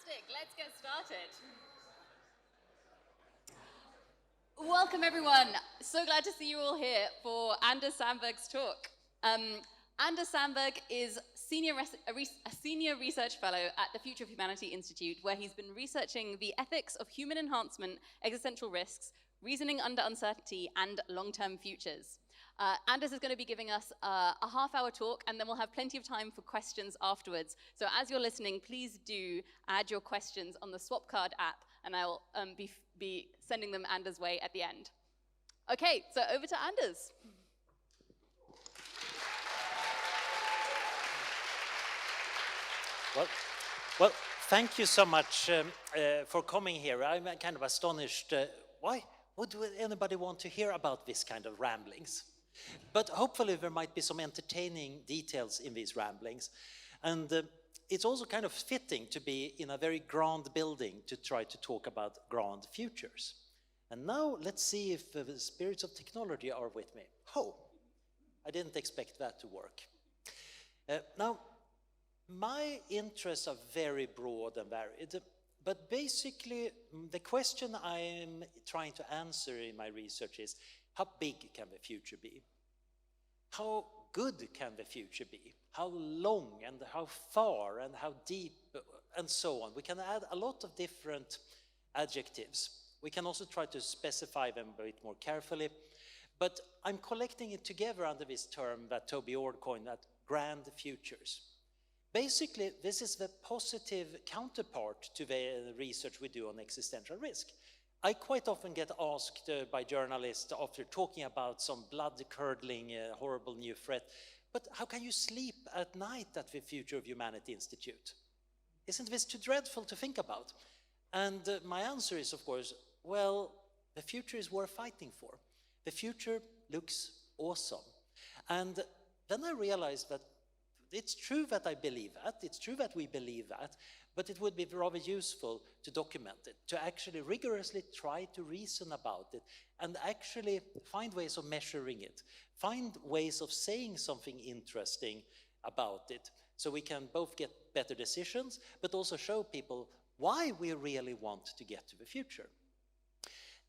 Fantastic, let's get started. Welcome everyone. So glad to see you all here for Anders Sandberg's talk. Anders Sandberg is a senior research fellow at the Future of Humanity Institute, where he's been researching the ethics of human enhancement, existential risks, reasoning under uncertainty, and long-term futures. Anders is going to be giving us a half-hour talk, and then we'll have plenty of time for questions afterwards. So as you're listening, please do add your questions on the Swapcard app, and I'll be sending them Anders' way at the end. Okay, so over to Anders. Well, thank you so much for coming here. I'm kind of astonished. Why would anybody want to hear about this kind of ramblings? But hopefully there might be some entertaining details in these ramblings. And it's also kind of fitting to be in a very grand building to try to talk about grand futures. And now let's see if the spirits of technology are with me. Oh, I didn't expect that to work. Now, my interests are very broad and varied, but basically the question I'm trying to answer in my research is, how big can the future be? How good can the future be? How long and how far and how deep and so on? We can add a lot of different adjectives. We can also try to specify them a bit more carefully, but I'm collecting it together under this term that Toby Ord coined, that grand futures. Basically, this is the positive counterpart to the research we do on existential risk. I quite often get asked by journalists after talking about some blood-curdling, horrible new threat, but how can you sleep at night at the Future of Humanity Institute? Isn't this too dreadful to think about? And my answer is, of course, well, the future is worth fighting for. The future looks awesome. And then I realized that it's true that I believe that, it's true that we believe that, but it would be rather useful to document it, to actually rigorously try to reason about it, and actually find ways of measuring it, find ways of saying something interesting about it, so we can both get better decisions, but also show people why we really want to get to the future.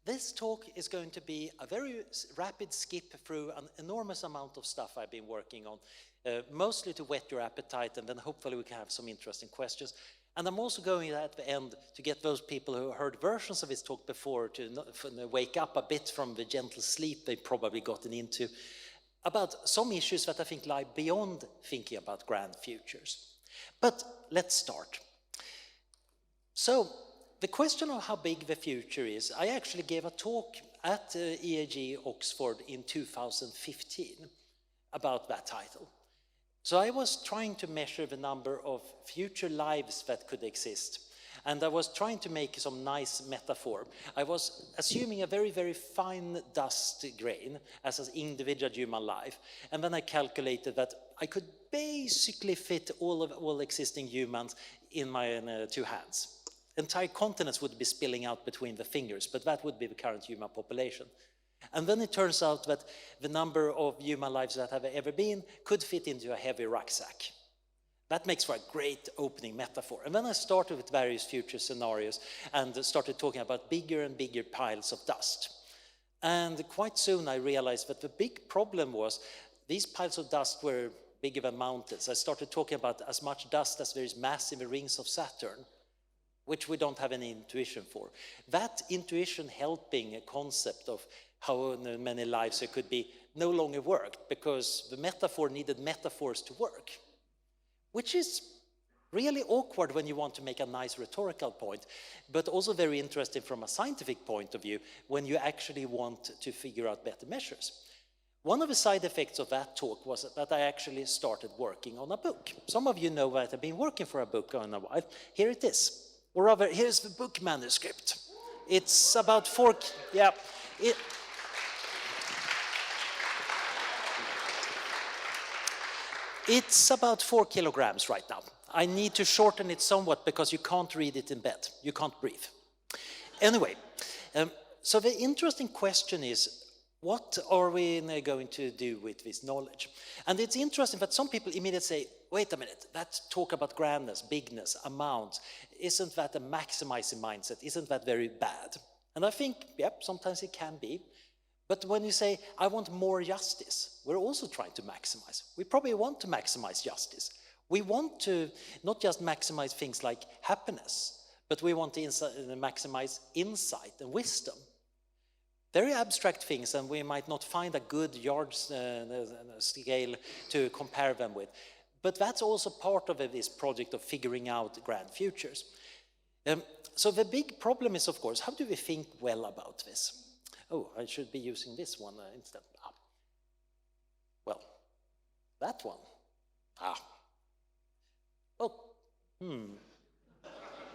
This talk is going to be a very rapid skip through an enormous amount of stuff I've been working on, mostly to whet your appetite, and then hopefully we can have some interesting questions. And I'm also going at the end to get those people who heard versions of this talk before to wake up a bit from the gentle sleep they've probably gotten into, about some issues that I think lie beyond thinking about grand futures. But let's start. So, the question of how big the future is, I actually gave a talk at EAGxOxford in 2015 about that title. So I was trying to measure the number of future lives that could exist. And I was trying to make some nice metaphor. I was assuming a very, very fine dust grain as an individual human life. And then I calculated that I could basically fit all existing humans in my two hands. Entire continents would be spilling out between the fingers, but that would be the current human population. And then it turns out that the number of human lives that have ever been could fit into a heavy rucksack. That makes for a great opening metaphor. And then I started with various future scenarios and started talking about bigger and bigger piles of dust. And quite soon I realized that the big problem was these piles of dust were bigger than mountains. I started talking about as much dust as there is mass in the rings of Saturn, which we don't have any intuition for. That intuition helping a concept of how many lives there could be no longer worked, because the metaphor needed metaphors to work, which is really awkward when you want to make a nice rhetorical point, but also very interesting from a scientific point of view when you actually want to figure out better measures. One of the side effects of that talk was that I actually started working on a book. Some of you know that I've been working for a book in a while. Here it is. Or rather, here's the book manuscript. It's about it's about 4 kilograms right now. I need to shorten it somewhat because you can't read it in bed. You can't breathe. Anyway, so the interesting question is, what are we going to do with this knowledge? And it's interesting that some people immediately say, wait a minute, that talk about grandness, bigness, amount, isn't that a maximizing mindset? Isn't that very bad? And I think, yep, sometimes it can be. But when you say, I want more justice, we're also trying to maximize. We probably want to maximize justice. We want to not just maximize things like happiness, but we want to maximize insight and wisdom. Very abstract things, and we might not find a good yard scale to compare them with. But that's also part of this project of figuring out grand futures. So the big problem is, of course, how do we think well about this? Oh, I should be using this one instead. Ah. Well, that one. Ah. Oh,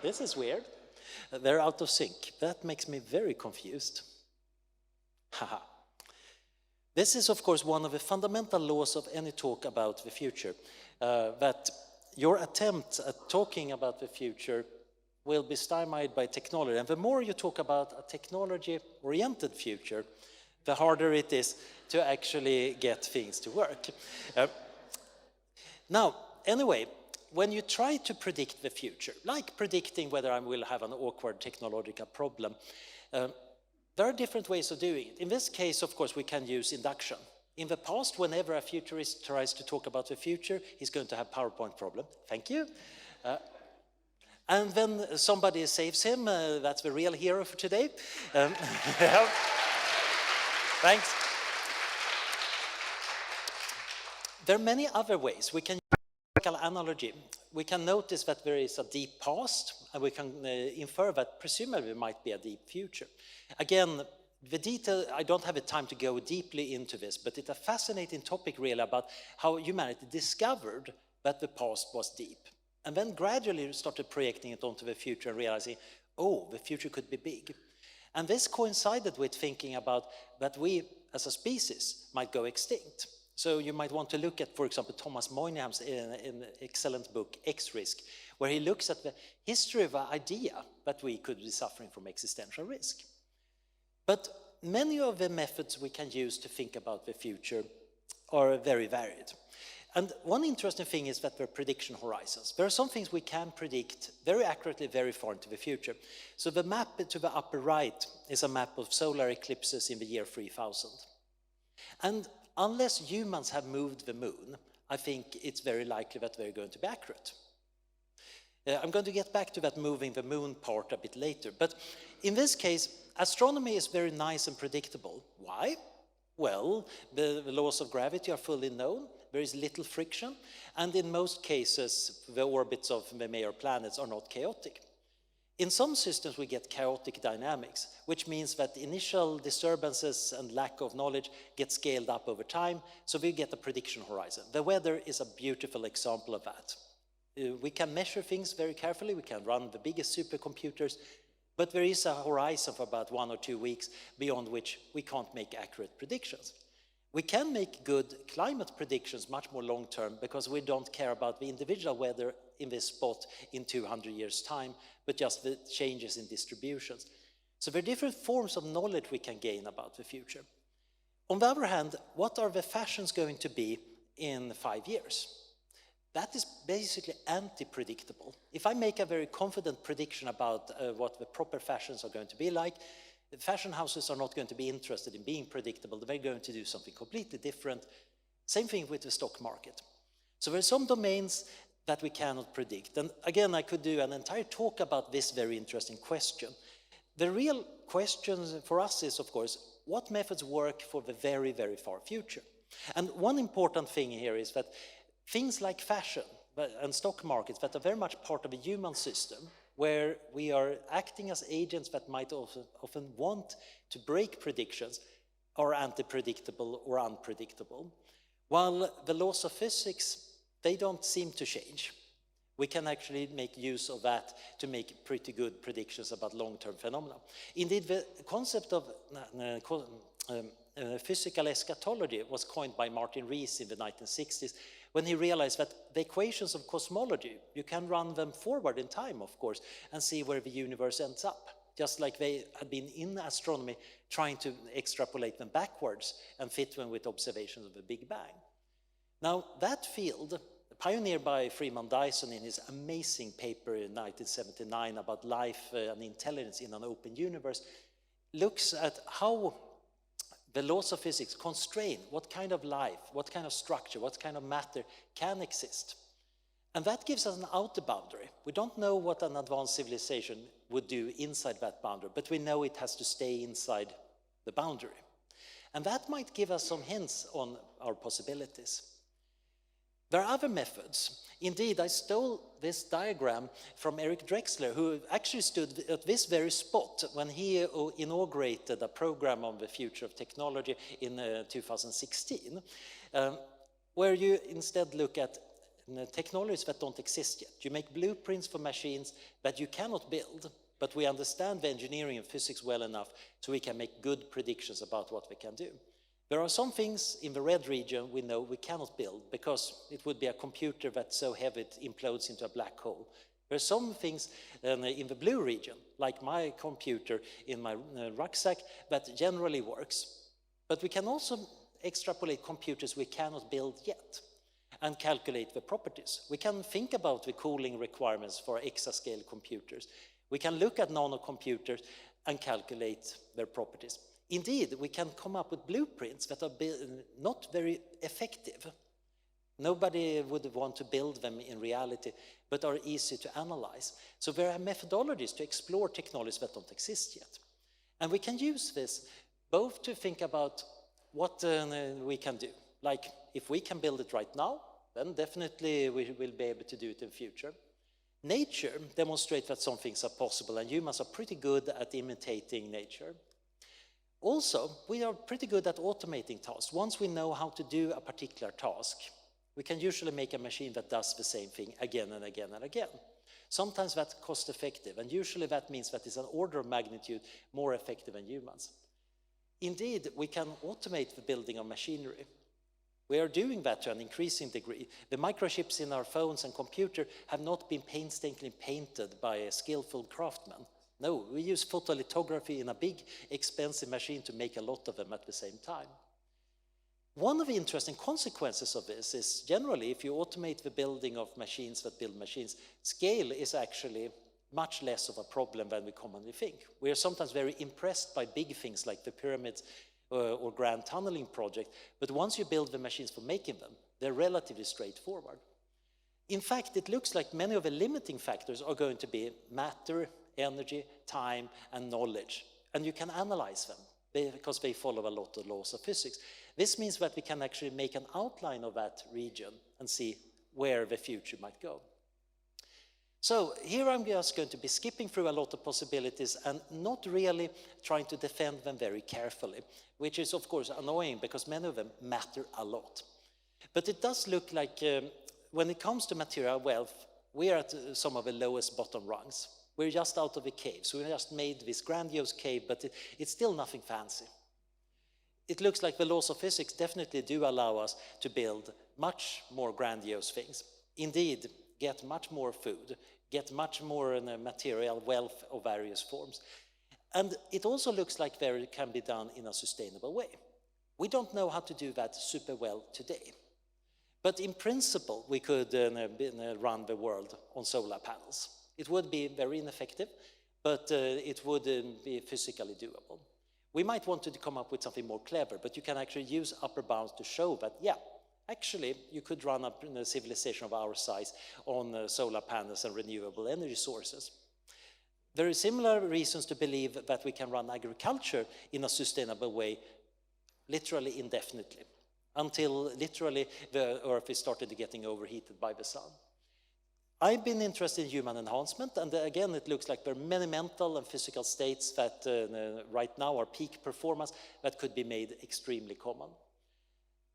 This is weird. They're out of sync. That makes me very confused. Haha. This is, of course, one of the fundamental laws of any talk about the future, that your attempt at talking about the future will be stymied by technology. And the more you talk about a technology-oriented future, the harder it is to actually get things to work. Now, anyway, when you try to predict the future, like predicting whether I will have an awkward technological problem, there are different ways of doing it. In this case, of course, we can use induction. In the past, whenever a futurist tries to talk about the future, he's going to have PowerPoint problem. Thank you. And then somebody saves him. That's the real hero for today. Thanks. There are many other ways. We can use an analogy. We can notice that there is a deep past, and we can infer that presumably there might be a deep future. Again, the detail, I don't have the time to go deeply into this, but it's a fascinating topic really about how humanity discovered that the past was deep, and then gradually started projecting it onto the future and realizing, oh, the future could be big. And this coincided with thinking about that we, as a species, might go extinct. So you might want to look at, for example, Thomas Moynihan's excellent book, X-Risk, where he looks at the history of the idea that we could be suffering from existential risk. But many of the methods we can use to think about the future are very varied. And one interesting thing is that there are prediction horizons. There are some things we can predict very accurately, very far into the future. So the map to the upper right is a map of solar eclipses in the year 3000. And unless humans have moved the moon, I think it's very likely that they're going to be accurate. I'm going to get back to that moving the moon part a bit later. But in this case, astronomy is very nice and predictable. Why? Well, the laws of gravity are fully known. There is little friction. And in most cases, the orbits of the major planets are not chaotic. In some systems, we get chaotic dynamics, which means that initial disturbances and lack of knowledge get scaled up over time, so we get a prediction horizon. The weather is a beautiful example of that. We can measure things very carefully, we can run the biggest supercomputers, but there is a horizon for about 1 or 2 weeks beyond which we can't make accurate predictions. We can make good climate predictions much more long-term because we don't care about the individual weather in this spot in 200 years' time, but just the changes in distributions. So there are different forms of knowledge we can gain about the future. On the other hand, what are the fashions going to be in 5 years? That is basically anti-predictable. If I make a very confident prediction about what the proper fashions are going to be like, the fashion houses are not going to be interested in being predictable. They're going to do something completely different. Same thing with the stock market. So there are some domains that we cannot predict. And again, I could do an entire talk about this very interesting question. The real question for us is, of course, what methods work for the very, very far future? And one important thing here is that things like fashion and stock markets that are very much part of a human system, where we are acting as agents that might often want to break predictions, are anti-predictable or unpredictable. While the laws of physics, they don't seem to change. We can actually make use of that to make pretty good predictions about long-term phenomena. Indeed, the concept of physical eschatology was coined by Martin Rees in the 1960s, when he realized that the equations of cosmology, you can run them forward in time, of course, and see where the universe ends up. just like they had been in astronomy trying to extrapolate them backwards and fit them with observations of the Big Bang. Now, that field, pioneered by Freeman Dyson in his amazing paper in 1979 about life and intelligence in an open universe, looks at how the laws of physics constrain what kind of life, what kind of structure, what kind of matter can exist. And that gives us an outer boundary. We don't know what an advanced civilization would do inside that boundary, but we know it has to stay inside the boundary. And that might give us some hints on our possibilities. There are other methods. Indeed, I stole this diagram from Eric Drexler, who actually stood at this very spot when he inaugurated a program on the future of technology in 2016, where you instead look at technologies that don't exist yet. You make blueprints for machines that you cannot build, but we understand the engineering and physics well enough so we can make good predictions about what we can do. There are some things in the red region we know we cannot build because it would be a computer that's so heavy it implodes into a black hole. There are some things in the blue region, like my computer in my rucksack, that generally works. But we can also extrapolate computers we cannot build yet and calculate the properties. We can think about the cooling requirements for exascale computers. We can look at nanocomputers and calculate their properties. Indeed, we can come up with blueprints that are not very effective. Nobody would want to build them in reality, but are easy to analyze. So there are methodologies to explore technologies that don't exist yet. And we can use this both to think about what we can do. Like, if we can build it right now, then definitely we will be able to do it in the future. Nature demonstrates that some things are possible, and humans are pretty good at imitating nature. Also, we are pretty good at automating tasks. Once we know how to do a particular task, we can usually make a machine that does the same thing again and again and again. Sometimes that's cost effective, and usually that means that it's an order of magnitude more effective than humans. Indeed, we can automate the building of machinery. We are doing that to an increasing degree. The microchips in our phones and computer have not been painstakingly painted by a skillful craftsman. No, we use photolithography in a big, expensive machine to make a lot of them at the same time. One of the interesting consequences of this is generally, if you automate the building of machines that build machines, scale is actually much less of a problem than we commonly think. We are sometimes very impressed by big things like the pyramids or grand tunneling project, but once you build the machines for making them, they're relatively straightforward. In fact, it looks like many of the limiting factors are going to be matter, energy, time, and knowledge. And you can analyze them because they follow a lot of laws of physics. This means that we can actually make an outline of that region and see where the future might go. So here I'm just going to be skipping through a lot of possibilities and not really trying to defend them very carefully, which is of course annoying because many of them matter a lot. But it does look like when it comes to material wealth, we are at some of the lowest bottom rungs. We're just out of a cave. So we just made this grandiose cave, but it's still nothing fancy. It looks like the laws of physics definitely do allow us to build much more grandiose things. Indeed, get much more food, get much more material wealth of various forms. And it also looks like it can be done in a sustainable way. We don't know how to do that super well today. But in principle, we could run the world on solar panels. It would be very ineffective, but it would be physically doable. We might want to come up with something more clever, but you can actually use upper bounds to show that, yeah, actually, you could run a civilization of our size on solar panels and renewable energy sources. There are similar reasons to believe that we can run agriculture in a sustainable way, literally indefinitely, until literally the Earth is started getting overheated by the sun. I've been interested in human enhancement, and again, it looks like there are many mental and physical states that right now are peak performance that could be made extremely common.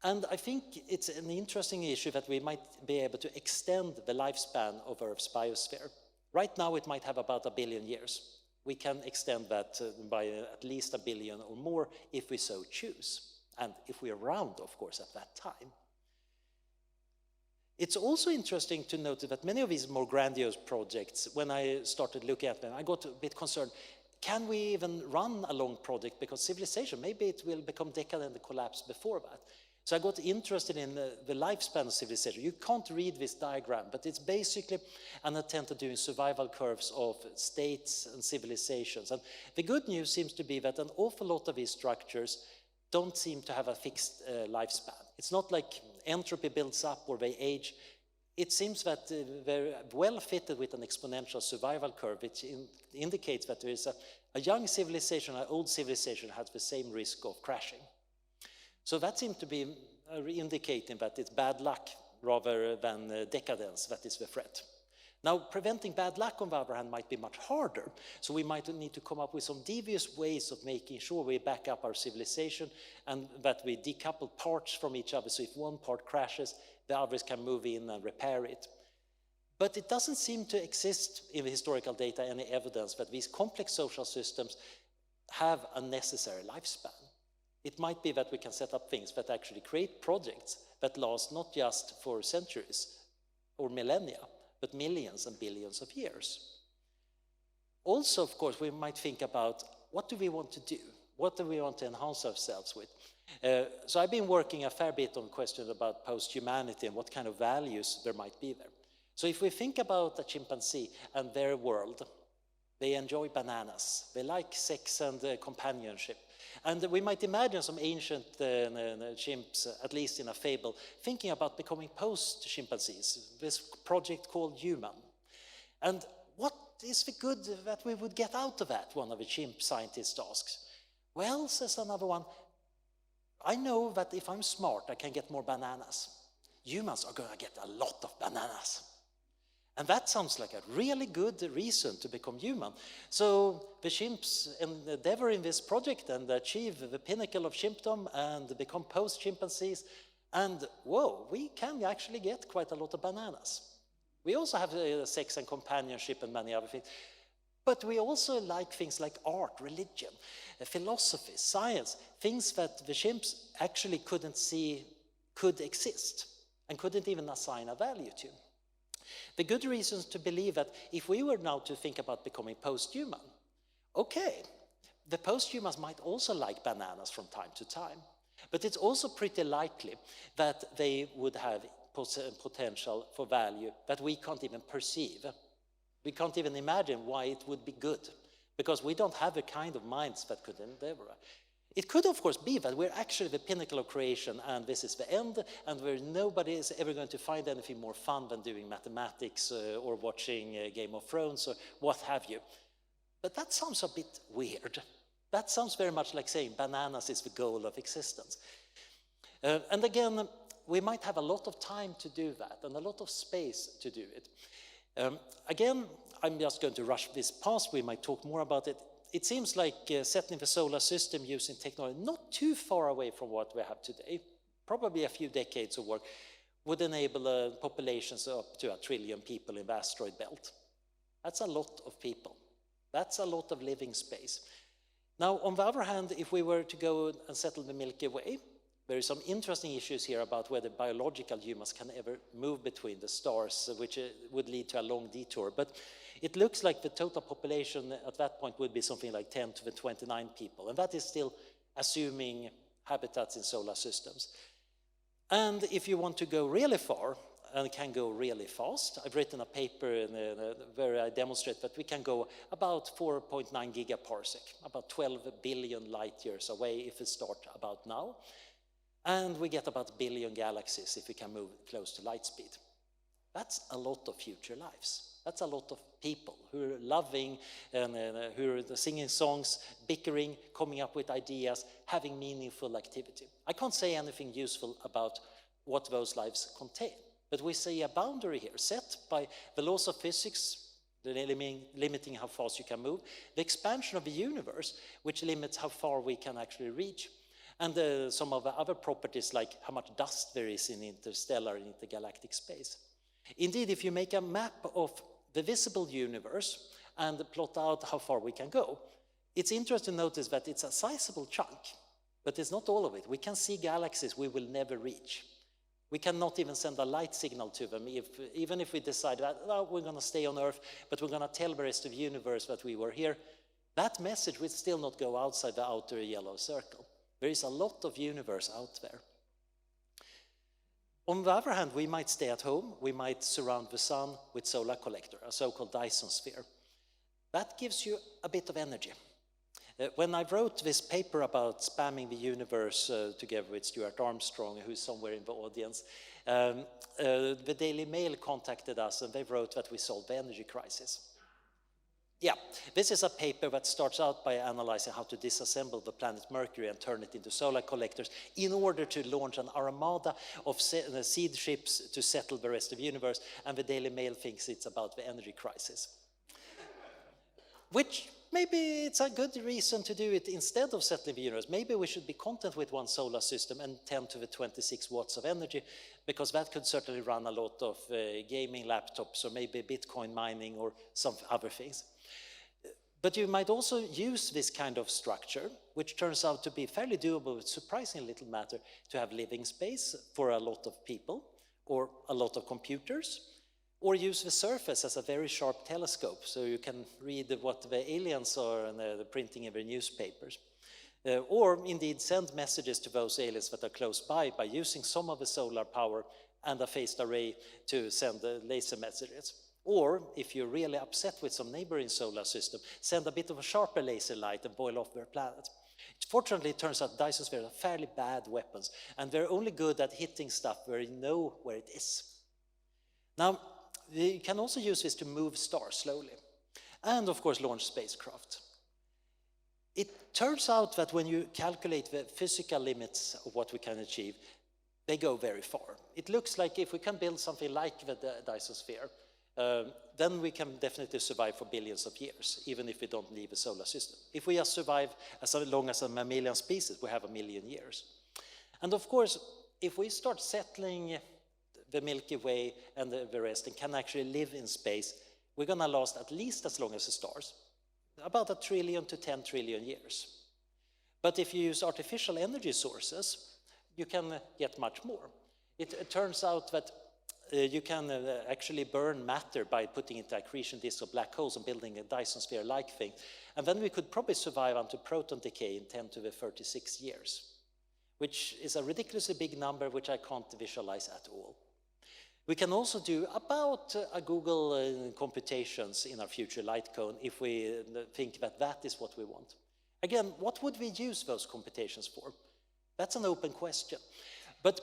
And I think it's an interesting issue that we might be able to extend the lifespan of Earth's biosphere. Right now, it might have about 1 billion years. We can extend that by at least 1 billion or more if we so choose, and if we're around, of course, at that time. It's also interesting to note that many of these more grandiose projects, when I started looking at them, I got a bit concerned. can we even run a long project? Because civilization, maybe it will become decadent and collapse before that. So I got interested in the lifespan of civilization. You can't read this diagram, but it's basically an attempt at doing survival curves of states and civilizations. And the good news seems to be that an awful lot of these structures don't seem to have a fixed lifespan. It's not like entropy builds up or they age. It seems that they're well fitted with an exponential survival curve, which indicates that there is a young civilization, an old civilization has the same risk of crashing. So that seems to be indicating that it's bad luck rather than decadence that is the threat. Now, preventing bad luck, on the other hand, might be much harder. So we might need to come up with some devious ways of making sure we back up our civilization and that we decouple parts from each other. So if one part crashes, the others can move in and repair it. But it doesn't seem to exist in the historical data any evidence that these complex social systems have a necessary lifespan. It might be that we can set up things that actually create projects that last not just for centuries or millennia, but millions and billions of years. Also, of course, we might think about what do we want to do? What do we want to enhance ourselves with? So I've been working a fair bit on questions about posthumanity and what kind of values there might be there. So if we think about a chimpanzee and their world, they enjoy bananas. They like sex and companionship. And we might imagine some ancient chimps, at least in a fable, thinking about becoming post-chimpanzees, this project called Human. And what is the good that we would get out of that, one of the chimp scientists asks. Well, says another one, I know that if I'm smart, I can get more bananas. Humans are going to get a lot of bananas. And that sounds like a really good reason to become human. So the chimps endeavor in this project and achieve the pinnacle of chimpdom and become post-chimpanzees. And whoa, we can actually get quite a lot of bananas. We also have sex and companionship and many other things. But we also like things like art, religion, philosophy, science, things that the chimps actually couldn't see could exist and couldn't even assign a value to. The good reasons to believe that if we were now to think about becoming post-human, okay, the post-humans might also like bananas from time to time, but it's also pretty likely that they would have potential for value that we can't even perceive. We can't even imagine why it would be good, because we don't have the kind of minds that could endeavor. It could, of course, be that we're actually the pinnacle of creation and this is the end, and where nobody is ever going to find anything more fun than doing mathematics or watching Game of Thrones or what have you. But that sounds a bit weird. That sounds very much like saying bananas is the goal of existence. And again, we might have a lot of time to do that and a lot of space to do it. Again, I'm just going to rush this past. We might talk more about it. It seems like settling the solar system using technology not too far away from what we have today, probably a few decades of work, would enable populations up to 1 trillion people in the asteroid belt. That's a lot of people. That's a lot of living space. Now, on the other hand, if we were to go and settle the Milky Way, there are some interesting issues here about whether biological humans can ever move between the stars, which would lead to a long detour. But it looks like the total population at that point would be something like 10 to the 29 people. And that is still assuming habitats in solar systems. And if you want to go really far and can go really fast, I've written a paper where I demonstrate that we can go about 4.9 gigaparsec, about 12 billion light years away if we start about now. And we get about 1 billion galaxies if we can move close to light speed. That's a lot of future lives. That's a lot of people who are loving and who are singing songs, bickering, coming up with ideas, having meaningful activity. I can't say anything useful about what those lives contain, but we see a boundary here set by the laws of physics, limiting how fast you can move, the expansion of the universe, which limits how far we can actually reach, and some of the other properties like how much dust there is in interstellar and intergalactic space. Indeed, if you make a map of the visible universe and plot out how far we can go, it's interesting to notice that it's a sizable chunk, but it's not all of it. We can see galaxies we will never reach. We cannot even send a light signal to them, even if we decide that we're going to stay on Earth, but we're going to tell the rest of the universe that we were here. that message will still not go outside the outer yellow circle. There is a lot of universe out there. On the other hand, we might stay at home, we might surround the sun with solar collector, a so-called Dyson sphere. That gives you a bit of energy. When I wrote this paper about spamming the universe together with Stuart Armstrong, who's somewhere in the audience, the Daily Mail contacted us and they wrote that we solved the energy crisis. Yeah, this is a paper that starts out by analyzing how to disassemble the planet Mercury and turn it into solar collectors in order to launch an armada of seed ships to settle the rest of the universe, and the Daily Mail thinks it's about the energy crisis. Which maybe it's a good reason to do it instead of settling the universe. Maybe we should be content with one solar system and 10 to the 26 watts of energy, because that could certainly run a lot of gaming laptops or maybe Bitcoin mining or some other things. But you might also use this kind of structure, which turns out to be fairly doable with surprisingly little matter, to have living space for a lot of people or a lot of computers, or use the surface as a very sharp telescope so you can read what the aliens are and they're printing in their newspapers. Or indeed send messages to those aliens that are close by using some of the solar power and a phased array to send laser messages. Or, if you're really upset with some neighboring solar system, send a bit of a sharper laser light and boil off their planet. Fortunately, it turns out Dyson spheres are fairly bad weapons, and they're only good at hitting stuff where you know where it is. Now, you can also use this to move stars slowly, and of course launch spacecraft. It turns out that when you calculate the physical limits of what we can achieve, they go very far. It looks like if we can build something like the Dyson sphere, then we can definitely survive for billions of years, even if we don't leave the solar system. If we just survive as long as a mammalian species, we have 1 million years. And of course, if we start settling the Milky Way and the rest and can actually live in space, we're going to last at least as long as the stars, about 1 trillion to 10 trillion years. But if you use artificial energy sources, you can get much more. It turns out that you can actually burn matter by putting into accretion disks or black holes and building a Dyson sphere-like thing. And then we could probably survive until proton decay in 10 to the 36 years, which is a ridiculously big number which I can't visualize at all. We can also do about a Google computations in our future light cone if we think that that is what we want. Again, what would we use those computations for? That's an open question. But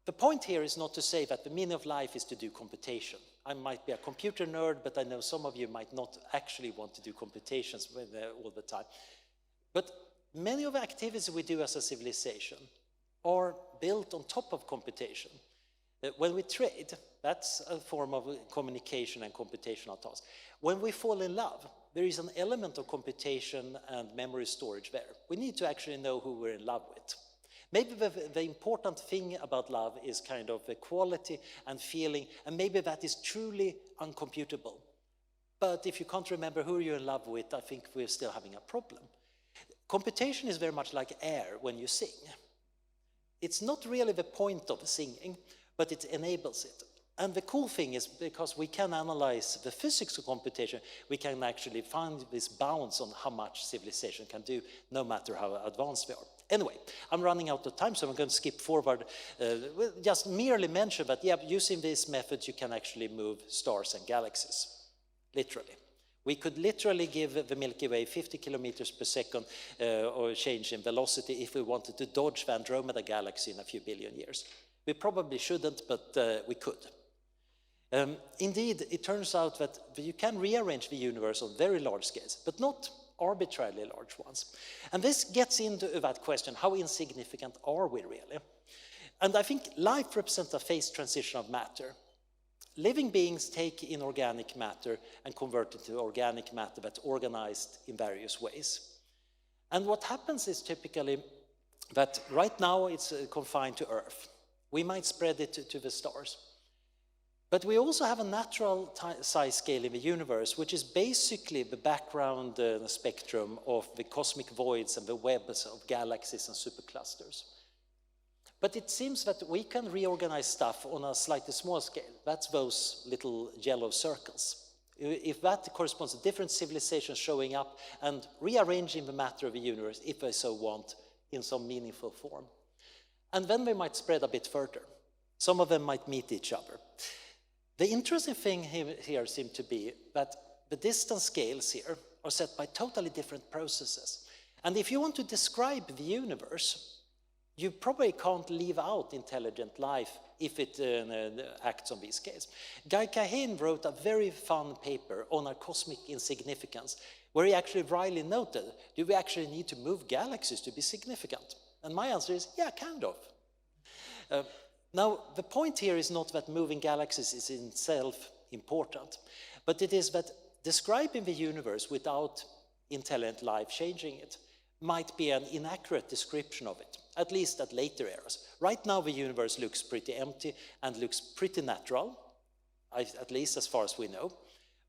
the point here is not to say that the meaning of life is to do computation. I might be a computer nerd, but I know some of you might not actually want to do computations all the time. But many of the activities we do as a civilization are built on top of computation. When we trade, that's a form of communication and computational task. When we fall in love, there is an element of computation and memory storage there. We need to actually know who we're in love with. Maybe the important thing about love is kind of the quality and feeling, and maybe that is truly uncomputable. But if you can't remember who you're in love with, I think we're still having a problem. Computation is very much like air when you sing. It's not really the point of singing, but it enables it. And the cool thing is, because we can analyze the physics of computation, we can actually find these bounds on how much civilization can do, no matter how advanced we are. Anyway, I'm running out of time, so I'm going to skip forward. Just merely mention that, yeah, using these methods, you can actually move stars and galaxies, literally. We could literally give the Milky Way 50 kilometers per second or change in velocity if we wanted to dodge the Andromeda galaxy in a few billion years. We probably shouldn't, but we could. Indeed, it turns out that you can rearrange the universe on very large scales, but not arbitrarily large ones. And this gets into that question, how insignificant are we really? And I think life represents a phase transition of matter. Living beings take inorganic matter and convert it to organic matter that's organized in various ways. And what happens is typically that right now it's confined to Earth. We might spread it to the stars. But we also have a natural size scale in the universe, which is basically the background spectrum of the cosmic voids and the webs of galaxies and superclusters. But it seems that we can reorganize stuff on a slightly small scale. That's those little yellow circles. if that corresponds to different civilizations showing up and rearranging the matter of the universe, if they so want, in some meaningful form. And then they might spread a bit further. Some of them might meet each other. The interesting thing here seems to be that the distance scales here are set by totally different processes. And if you want to describe the universe, you probably can't leave out intelligent life if it acts on these scales. Guy Kahane wrote a very fun paper on our cosmic insignificance, where he actually wryly noted, do we actually need to move galaxies to be significant? And my answer is, yeah, kind of. Now, the point here is not that moving galaxies is in itself important, but it is that describing the universe without intelligent life changing it might be an inaccurate description of it, at least at later eras. Right now, the universe looks pretty empty and looks pretty natural, at least as far as we know.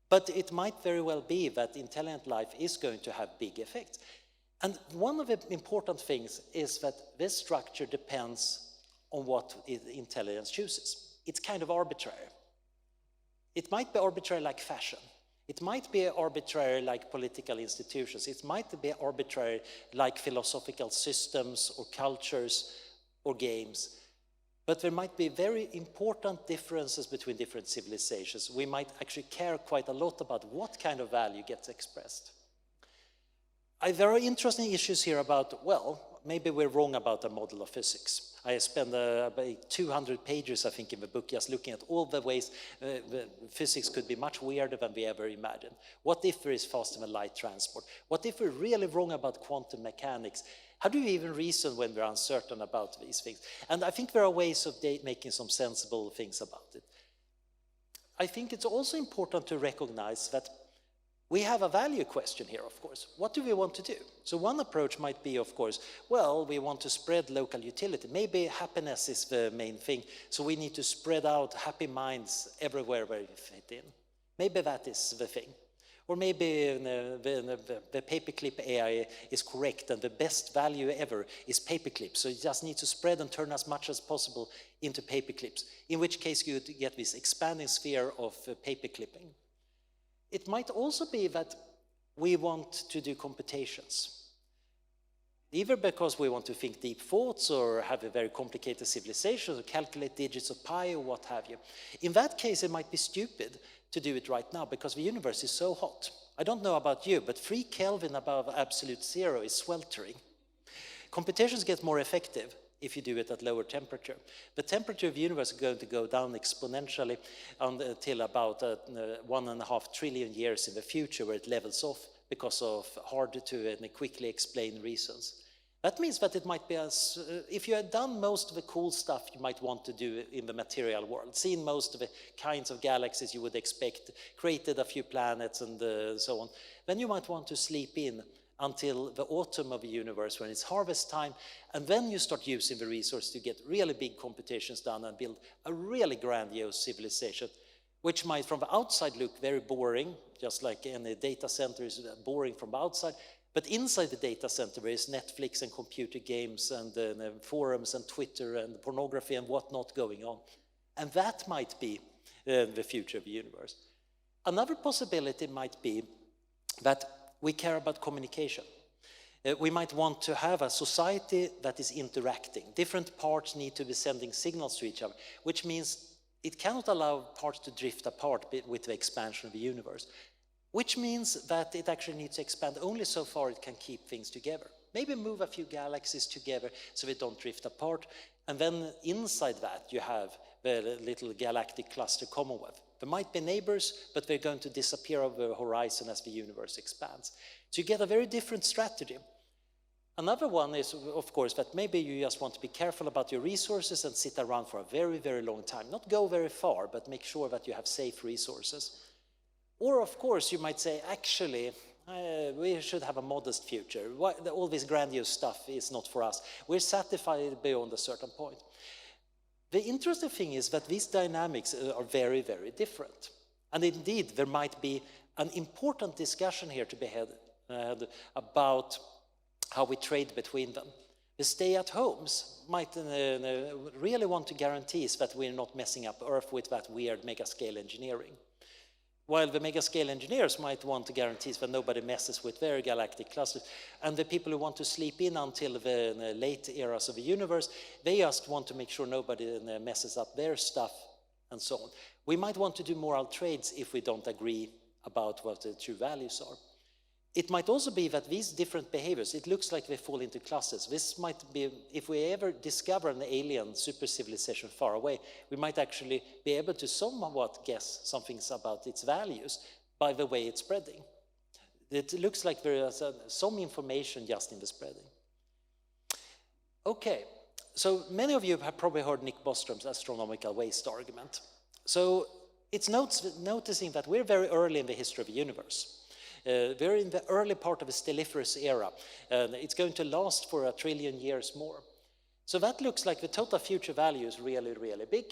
But it might very well be that intelligent life is going to have big effects. And one of the important things is that this structure depends on what intelligence chooses. It's kind of arbitrary. It might be arbitrary like fashion. It might be arbitrary like political institutions. It might be arbitrary like philosophical systems or cultures or games. But there might be very important differences between different civilizations. We might actually care quite a lot about what kind of value gets expressed. There are interesting issues here about, well, maybe we're wrong about the model of physics. I spend about 200 pages, I think, in the book just looking at all the ways physics could be much weirder than we ever imagined. What if there is faster than light transport? What if we're really wrong about quantum mechanics? How do we even reason when we're uncertain about these things? And I think there are ways of making some sensible things about it. I think it's also important to recognize that we have a value question here, of course. What do we want to do? So one approach might be, of course, well, we want to spread local utility. Maybe happiness is the main thing, so we need to spread out happy minds everywhere where we fit in. Maybe that is the thing. Or maybe the paperclip AI is correct and the best value ever is paperclips. So you just need to spread and turn as much as possible into paperclips, in which case you get this expanding sphere of paperclipping. It might also be that we want to do computations, either because we want to think deep thoughts or have a very complicated civilization or calculate digits of pi or what have you. In that case, it might be stupid to do it right now because the universe is so hot. I don't know about you, but 3 Kelvin above absolute zero is sweltering. Computations get more effective if you do it at lower temperature. The temperature of the universe is going to go down exponentially until about 1.5 trillion years in the future, where it levels off because of hard to quickly explain reasons. That means that it might be, if you had done most of the cool stuff you might want to do in the material world, seen most of the kinds of galaxies you would expect, created a few planets and so on, then you might want to sleep in until the autumn of the universe when it's harvest time, and then you start using the resource to get really big computations done and build a really grandiose civilization, which might from the outside look very boring, just like any data center is boring from the outside, but inside the data center there is Netflix and computer games and forums and Twitter and pornography and whatnot going on. And that might be the future of the universe. Another possibility might be that we care about communication. We might want to have a society that is interacting. Different parts need to be sending signals to each other, which means it cannot allow parts to drift apart with the expansion of the universe, which means that it actually needs to expand only so far it can keep things together. Maybe move a few galaxies together so they don't drift apart, and then inside that you have the little galactic cluster Commonwealth. There might be neighbors, but they're going to disappear over the horizon as the universe expands. So you get a very different strategy. Another one is, of course, that maybe you just want to be careful about your resources and sit around for a very, very long time. Not go very far, but make sure that you have safe resources. Or, of course, you might say, actually, we should have a modest future. All this grandiose stuff is not for us. We're satisfied beyond a certain point. The interesting thing is that these dynamics are very, very different. And indeed, there might be an important discussion here to be had about how we trade between them. The stay-at-homes might really want to guarantee that we're not messing up Earth with that weird mega-scale engineering. while the mega-scale engineers might want guarantees that nobody messes with their galactic clusters, and the people who want to sleep in until the late eras of the universe, they just want to make sure nobody messes up their stuff, and so on. We might want to do moral trades if we don't agree about what the true values are. It might also be that these different behaviors, it looks like they fall into classes. This might be, if we ever discover an alien super civilization far away, we might actually be able to somewhat guess some things about its values by the way it's spreading. It looks like there is some information just in the spreading. Okay, so many of you have probably heard Nick Bostrom's astronomical waste argument. So it's noticing that we're very early in the history of the universe. We're in the early part of a stelliferous era, and it's going to last for 1 trillion years more. So that looks like the total future value is really, really big.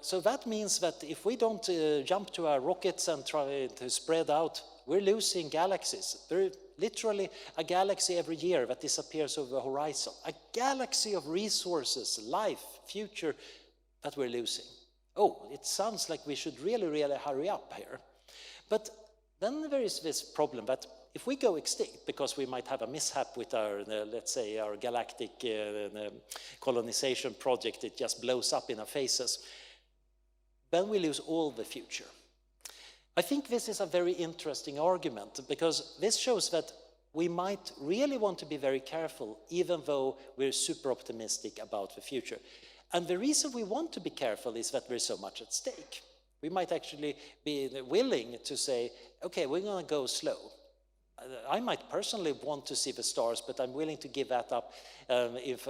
So that means that if we don't jump to our rockets and try to spread out, we're losing galaxies. There's literally a galaxy every year that disappears over the horizon. A galaxy of resources, life, future that we're losing. Oh, it sounds like we should really, really hurry up here. But then there is this problem that if we go extinct, because we might have a mishap with our, let's say, our galactic colonization project, it just blows up in our faces, then we lose all the future. I think this is a very interesting argument, because this shows that we might really want to be very careful, even though we're super optimistic about the future. And the reason we want to be careful is that there's so much at stake. We might actually be willing to say, okay, we're going to go slow. I might personally want to see the stars, but I'm willing to give that up if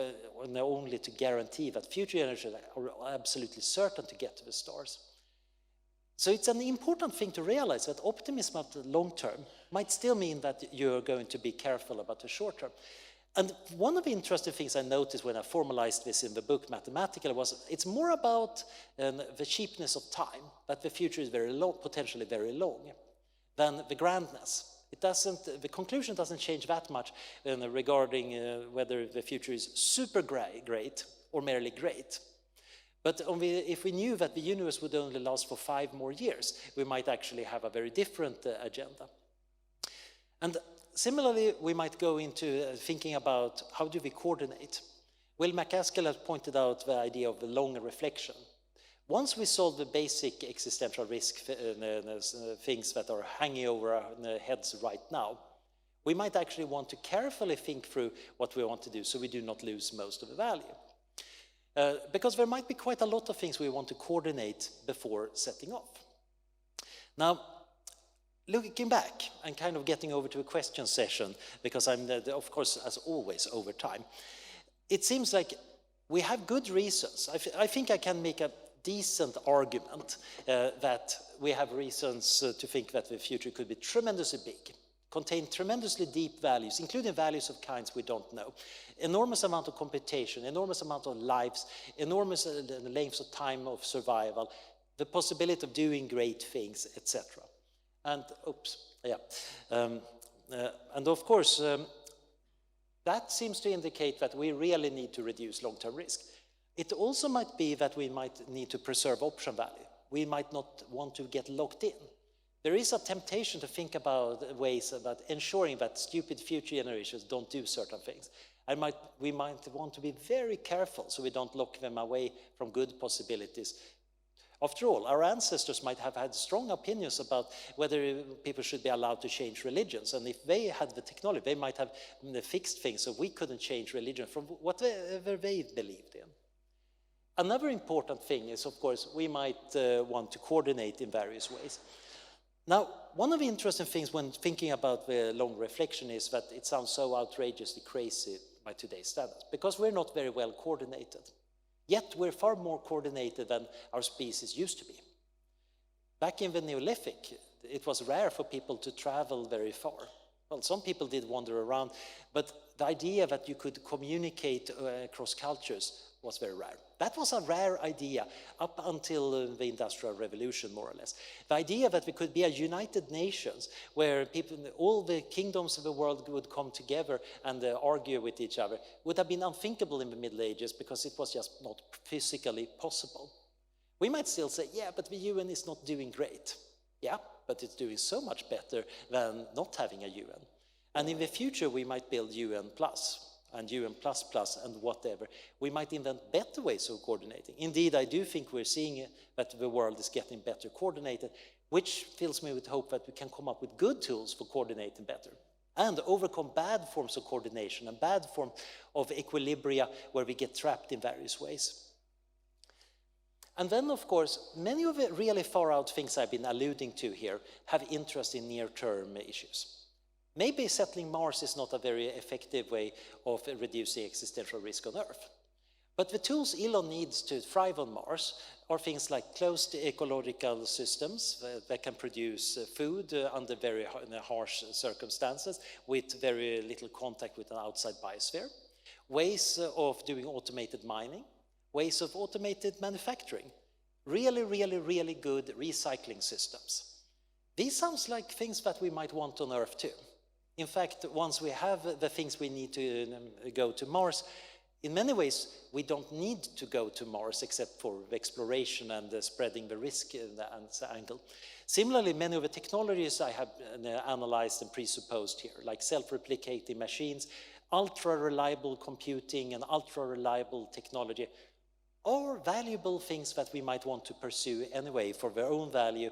only to guarantee that future generations are absolutely certain to get to the stars. So it's an important thing to realize that optimism at the long term might still mean that you're going to be careful about the short term. And one of the interesting things I noticed when I formalized this in the book Mathematical was it's more about the cheapness of time, that the future is very long, potentially very long, than the grandness. It doesn't, the conclusion doesn't change that much regarding whether the future is super great or merely great. But if we knew that the universe would only last for 5 more years, we might actually have a very different agenda. And similarly, we might go into thinking about how do we coordinate. Will MacAskill has pointed out the idea of the long reflection. Once we solve the basic existential risk things that are hanging over our heads right now, we might actually want to carefully think through what we want to do so we do not lose most of the value. Because there might be quite a lot of things we want to coordinate before setting off. Now, looking back and kind of getting over to a question session, because I'm, of course, as always, over time, it seems like we have good reasons. I think I can make a decent argument that we have reasons to think that the future could be tremendously big, contain tremendously deep values, including values of kinds we don't know, enormous amount of computation, enormous amount of lives, enormous lengths of time of survival, the possibility of doing great things, etc. And, and of course, that seems to indicate that we really need to reduce long-term risk. It also might be that we might need to preserve option value. We might not want to get locked in. There is a temptation to think about ways about ensuring that stupid future generations don't do certain things. And we might want to be very careful so we don't lock them away from good possibilities. After all, our ancestors might have had strong opinions about whether people should be allowed to change religions. And if they had the technology, they might have fixed things so we couldn't change religion from whatever they believed in. Another important thing is, of course, we might want to coordinate in various ways. Now, one of the interesting things when thinking about the long reflection is that it sounds so outrageously crazy by today's standards, because we're not very well coordinated. Yet we're far more coordinated than our species used to be. Back in the Neolithic, it was rare for people to travel very far. Well, some people did wander around, but the idea that you could communicate across cultures was very rare. That was a rare idea up until the Industrial Revolution, more or less. The idea that we could be a united nations where people, all the kingdoms of the world would come together and argue with each other would have been unthinkable in the Middle Ages because it was just not physically possible. We might still say, yeah, but the UN is not doing great. Yeah, but it's doing so much better than not having a UN. And in the future, we might build UN plus and UN plus plus and whatever. We might invent better ways of coordinating. Indeed, I do think we're seeing that the world is getting better coordinated, which fills me with hope that we can come up with good tools for coordinating better and overcome bad forms of coordination and bad form of equilibria where we get trapped in various ways. And then, of course, many of the really far-out things I've been alluding to here have interest in near-term issues. Maybe settling Mars is not a very effective way of reducing existential risk on Earth. But the tools Elon needs to thrive on Mars are things like closed ecological systems that can produce food under very harsh circumstances with very little contact with an outside biosphere, ways of doing automated mining, ways of automated manufacturing, really, really, really good recycling systems. These sounds like things that we might want on Earth too. In fact, once we have the things we need to go to Mars, in many ways, we don't need to go to Mars except for exploration and spreading the risk in the angle. Similarly, many of the technologies I have analyzed and presupposed here, like self-replicating machines, ultra-reliable computing and ultra-reliable technology, are valuable things that we might want to pursue anyway for their own value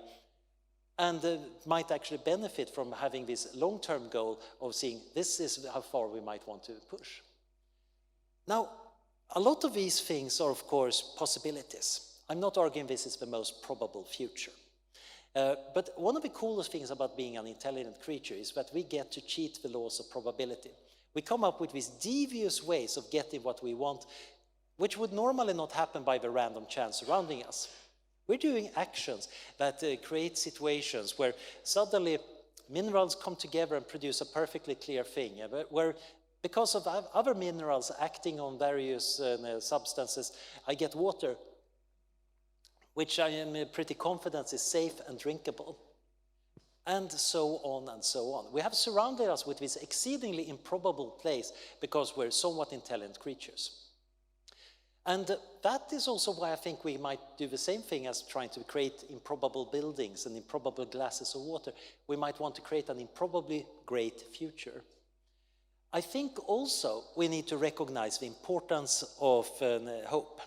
and might actually benefit from having this long-term goal of seeing this is how far we might want to push. Now, a lot of these things are, of course, possibilities. I'm not arguing this is the most probable future. But one of the coolest things about being an intelligent creature is that we get to cheat the laws of probability. We come up with these devious ways of getting what we want, which would normally not happen by the random chance surrounding us. We're doing actions that create situations where suddenly minerals come together and produce a perfectly clear thing, where because of other minerals acting on various substances, I get water, which I am pretty confident is safe and drinkable, and so on and so on. We have surrounded us with this exceedingly improbable place because we're somewhat intelligent creatures. And that is also why I think we might do the same thing as trying to create improbable buildings and improbable glasses of water. We might want to create an improbably great future. I think also we need to recognize the importance of hope.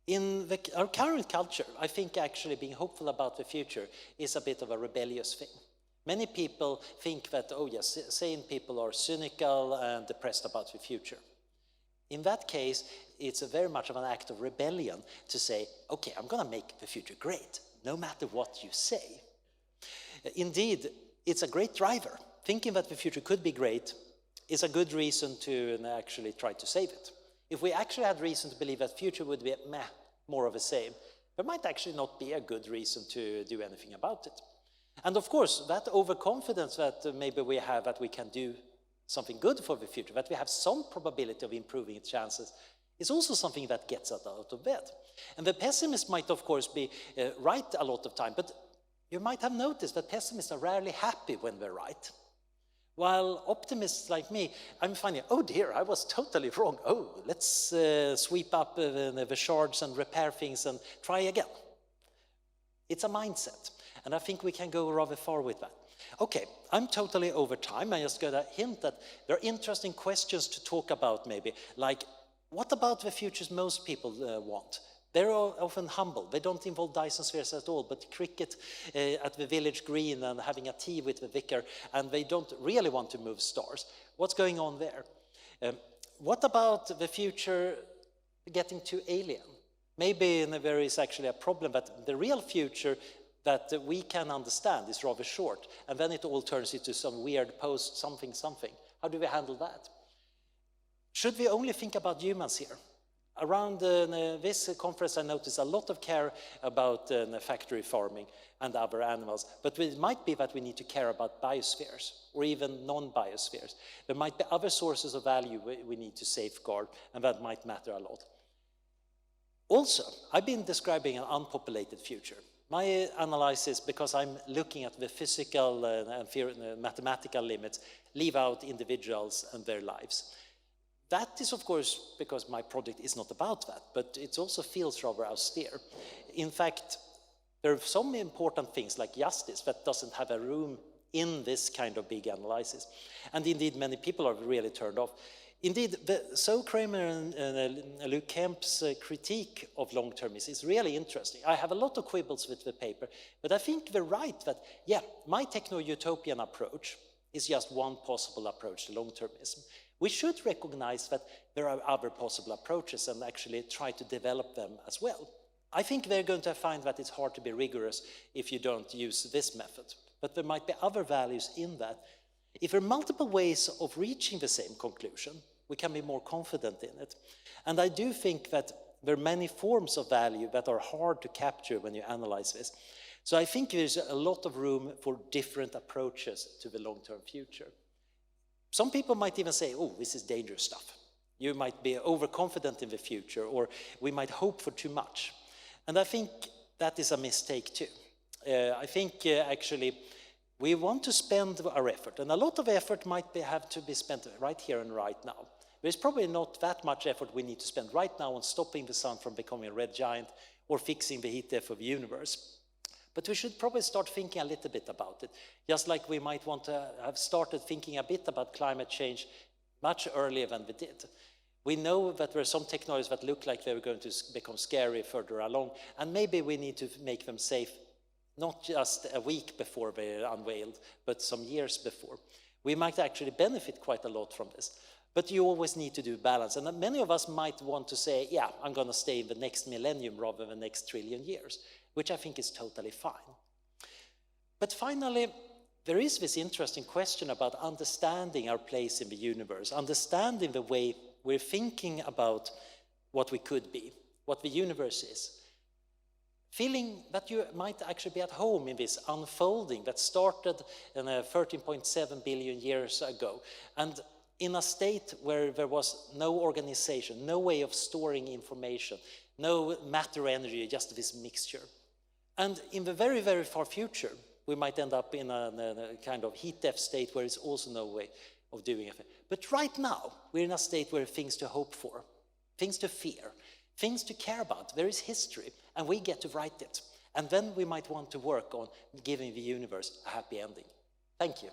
In our current culture, I think actually being hopeful about the future is a bit of a rebellious thing. Many people think that, oh yes, sane people are cynical and depressed about the future. In that case, it's very much of an act of rebellion to say, okay, I'm going to make the future great, no matter what you say. Indeed, it's a great driver. Thinking that the future could be great is a good reason to actually try to save it. If we actually had reason to believe that future would be meh, more of the same, there might actually not be a good reason to do anything about it. And of course, that overconfidence that maybe we have that we can do something good for the future, that we have some probability of improving its chances, is also something that gets us out of bed. And the pessimist might, of course, be right a lot of time, but you might have noticed that pessimists are rarely happy when they're right. While optimists like me, I'm finding, oh dear, I was totally wrong. Oh, let's sweep up the shards and repair things and try again. It's a mindset, and I think we can go rather far with that. Okay, I'm totally over time. I just got a hint that there are interesting questions to talk about maybe, like what about the futures most people want? They're often humble. They don't involve Dyson spheres at all, but cricket at the village green and having a tea with the vicar, and they don't really want to move stars. What's going on there? What about the future getting too alien? Maybe there is actually a problem that the real future that we can understand is rather short, and then it all turns into some weird post something something. How do we handle that? Should we only think about humans here? Around this conference, I noticed a lot of care about factory farming and other animals, but it might be that we need to care about biospheres or even non-biospheres. There might be other sources of value we need to safeguard, and that might matter a lot. Also, I've been describing an unpopulated future. My analysis, because I'm looking at the physical and mathematical limits, leave out individuals and their lives. That is, of course, because my project is not about that, but it also feels rather austere. In fact, There are some important things like justice that doesn't have a room in this kind of big analysis. And indeed, many people are really turned off. Indeed, so Kramer and Luke Kemp's critique of long-termism is really interesting. I have a lot of quibbles with the paper, but I think they're right that, yeah, my techno-utopian approach is just one possible approach to long-termism. We should recognize that there are other possible approaches and actually try to develop them as well. I think they're going to find that it's hard to be rigorous if you don't use this method, but there might be other values in that. If there are multiple ways of reaching the same conclusion, we can be more confident in it. And I do think that there are many forms of value that are hard to capture when you analyze this. So I think there's a lot of room for different approaches to the long-term future. Some people might even say, oh, this is dangerous stuff. You might be overconfident in the future, or we might hope for too much. And I think that is a mistake too. I think actually we want to spend our effort, and a lot of effort might have to be spent right here and right now. There's probably not that much effort we need to spend right now on stopping the sun from becoming a red giant or fixing the heat death of the universe. But we should probably start thinking a little bit about it, just like we might want to have started thinking a bit about climate change much earlier than we did. We know that there are some technologies that look like they're going to become scary further along, and maybe we need to make them safe not just a week before they're unveiled, but some years before. We might actually benefit quite a lot from this. But you always need to do balance. And many of us might want to say, yeah, I'm going to stay in the next millennium rather than the next trillion years, which I think is totally fine. But finally, there is this interesting question about understanding our place in the universe, understanding the way we're thinking about what we could be, what the universe is. Feeling that you might actually be at home in this unfolding that started in 13.7 billion years ago, and in a state where there was no organization, no way of storing information, no matter energy, just this mixture. And in the very, very far future, we might end up in a kind of heat death state where there's also no way of doing it. But right now, we're in a state where things to hope for, things to fear, things to care about. There is history, and we get to write it. And then we might want to work on giving the universe a happy ending. Thank you.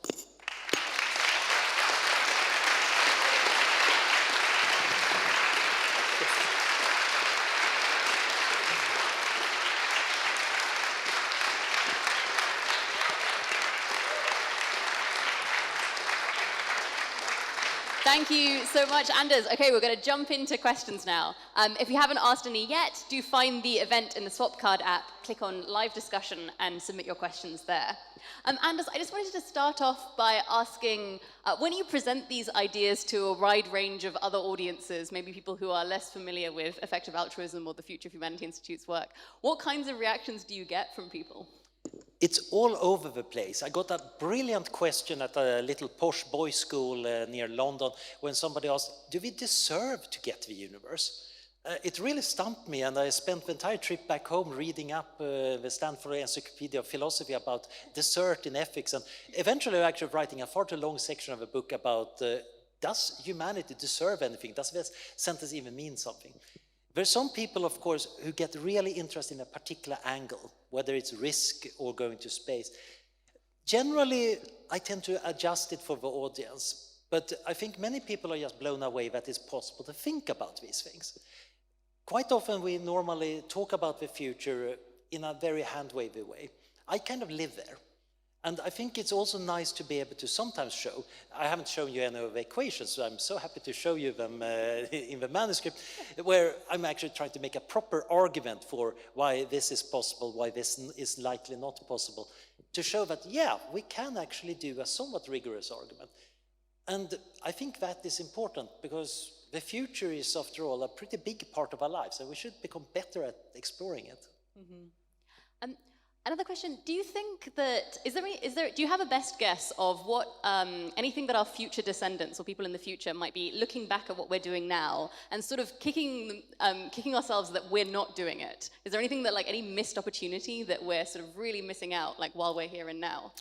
Thank you so much, Anders. Okay, we're going to jump into questions now. If you haven't asked any yet, do find the event in the Swapcard app, click on live discussion and submit your questions there. Anders, I just wanted to start off by asking, when you present these ideas to a wide range of other audiences, maybe people who are less familiar with effective altruism or the Future of Humanity Institute's work, what kinds of reactions do you get from people? It's all over the place. I got a brilliant question at a little posh boys' school near London when somebody asked, do we deserve to get the universe? It really stumped me, and I spent the entire trip back home reading up the Stanford Encyclopedia of Philosophy about desert in ethics, and eventually actually writing a far too long section of a book about does humanity deserve anything? Does this sentence even mean something? There's some people, of course, who get really interested in a particular angle, whether it's risk or going to space. Generally, I tend to adjust it for the audience, but I think many people are just blown away that it's possible to think about these things. Quite often we normally talk about the future in a very hand-wavy way. I kind of live there. And I think it's also nice to be able to sometimes show, I haven't shown you any of the equations, so I'm so happy to show you them in the manuscript, where I'm actually trying to make a proper argument for why this is possible, why this is likely not possible, to show that, yeah, we can actually do a somewhat rigorous argument. And I think that is important, because the future is, after all, a pretty big part of our lives, and we should become better at exploring it. Mm-hmm. Another question, do you think that, do you have a best guess of what, anything that our future descendants or people in the future might be looking back at what we're doing now and sort of kicking ourselves that we're not doing it? Is there anything that, like, any missed opportunity that we're sort of really missing out, like, while we're here and now?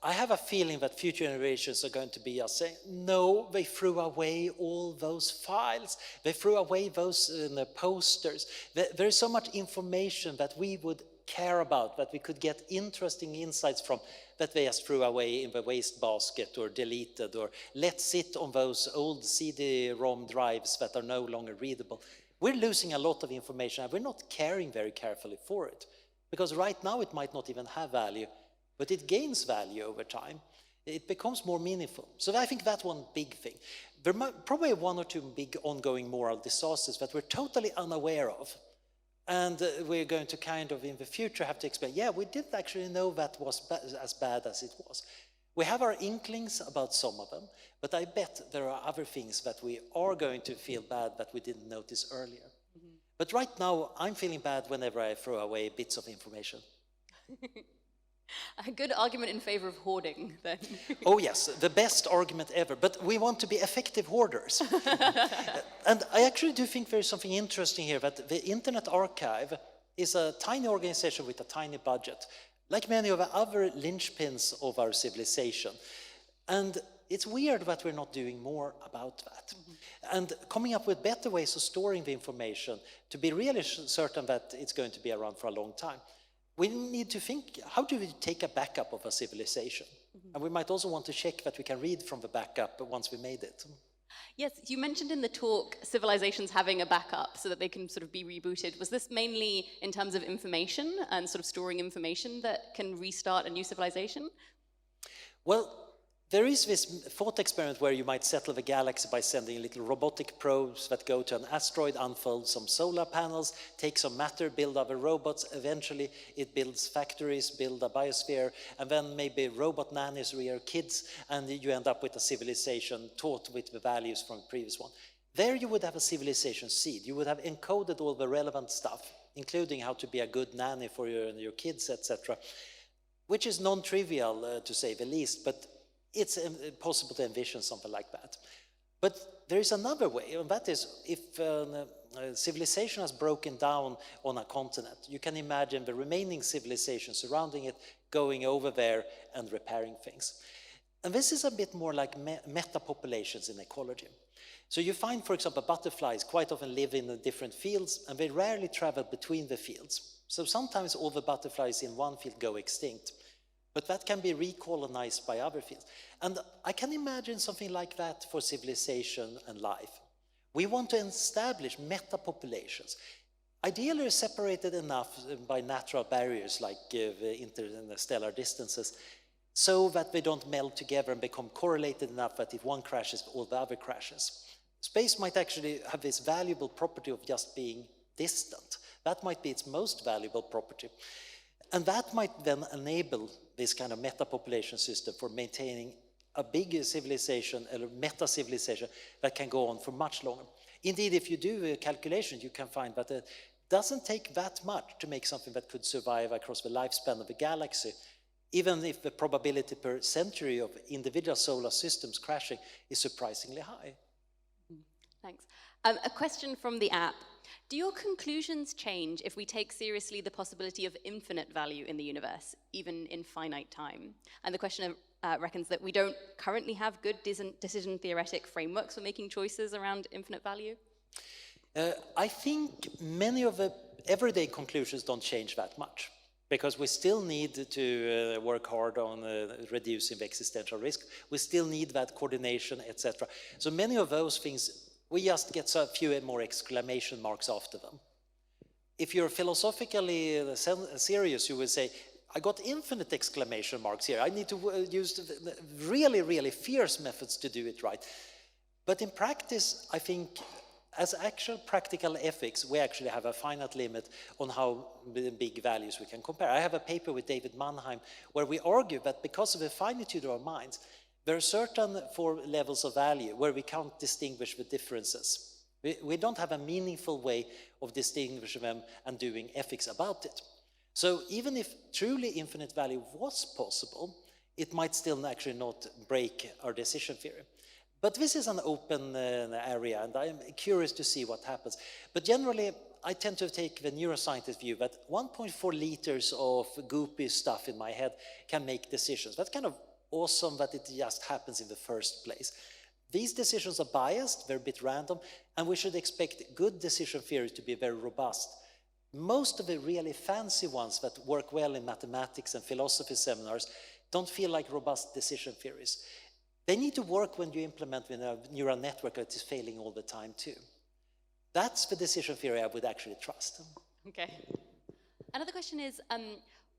I have a feeling that future generations are going to be us saying, no, they threw away all those files. They threw away those posters. There is so much information that we would care about, that we could get interesting insights from, that they just threw away in the wastebasket or deleted or let sit on those old CD-ROM drives that are no longer readable. We're losing a lot of information and we're not caring very carefully for it. Because right now it might not even have value, but it gains value over time. It becomes more meaningful. So I think that's one big thing. There might probably one or two big ongoing moral disasters that we're totally unaware of. And we're going to kind of in the future have to explain, yeah, we didn't actually know that was as bad as it was. We have our inklings about some of them, but I bet there are other things that we are going to feel bad that we didn't notice earlier. Mm-hmm. But right now, I'm feeling bad whenever I throw away bits of information. A good argument in favor of hoarding, then. Oh yes, the best argument ever, but we want to be effective hoarders. And I actually do think there is something interesting here, that the Internet Archive is a tiny organization with a tiny budget, like many of the other linchpins of our civilization. And it's weird that we're not doing more about that. Mm-hmm. And coming up with better ways of storing the information to be really certain that it's going to be around for a long time. We need to think, how do we take a backup of a civilization? Mm-hmm. And we might also want to check that we can read from the backup once we made it. Yes, you mentioned in the talk civilizations having a backup so that they can sort of be rebooted. Was this mainly in terms of information and sort of storing information that can restart a new civilization? Well, there is this thought experiment where you might settle the galaxy by sending little robotic probes that go to an asteroid, unfold some solar panels, take some matter, build other robots. Eventually, it builds factories, build a biosphere, and then maybe robot nannies rear kids, and you end up with a civilization taught with the values from the previous one. There you would have a civilization seed. You would have encoded all the relevant stuff, including how to be a good nanny for your kids, etc., which is non-trivial, to say the least, but it's possible to envision something like that. But there is another way, and that is if a civilization has broken down on a continent, you can imagine the remaining civilization surrounding it going over there and repairing things. And this is a bit more like meta-populations in ecology. So you find, for example, butterflies quite often live in different fields, and they rarely travel between the fields. So sometimes all the butterflies in one field go extinct. But that can be recolonized by other fields. And I can imagine something like that for civilization and life. We want to establish meta-populations, ideally separated enough by natural barriers like interstellar distances, so that they don't meld together and become correlated enough that if one crashes, all the other crashes. Space might actually have this valuable property of just being distant. That might be its most valuable property. And that might then enable this kind of meta-population system for maintaining a big civilization, a meta-civilization that can go on for much longer. Indeed, if you do a calculation, you can find that it doesn't take that much to make something that could survive across the lifespan of the galaxy, even if the probability per century of individual solar systems crashing is surprisingly high. Thanks. A question from the app. Do your conclusions change if we take seriously the possibility of infinite value in the universe, even in finite time? And the question reckons that we don't currently have good decision theoretic frameworks for making choices around infinite value? I think many of the everyday conclusions don't change that much, because we still need to work hard on reducing the existential risk. We still need that coordination, etc. So many of those things, we just get a few more exclamation marks after them. If you're philosophically serious, you will say, I got infinite exclamation marks here. I need to use really, really fierce methods to do it right. But in practice, I think, as actual practical ethics, we actually have a finite limit on how big values we can compare. I have a paper with David Mannheim where we argue that because of the finitude of our minds, there are certain 4 levels of value where we can't distinguish the differences. We don't have a meaningful way of distinguishing them and doing ethics about it. So even if truly infinite value was possible, it might still actually not break our decision theory. But this is an open area, and I'm curious to see what happens. But generally, I tend to take the neuroscientist view that 1.4 liters of goopy stuff in my head can make decisions. That's kind of awesome that it just happens in the first place. These decisions are biased, they're a bit random, and we should expect good decision theory to be very robust. most of the really fancy ones that work well in mathematics and philosophy seminars don't feel like robust decision theories. They need to work when you implement with a neural network that is failing all the time too. That's the decision theory I would actually trust. Okay. Another question is,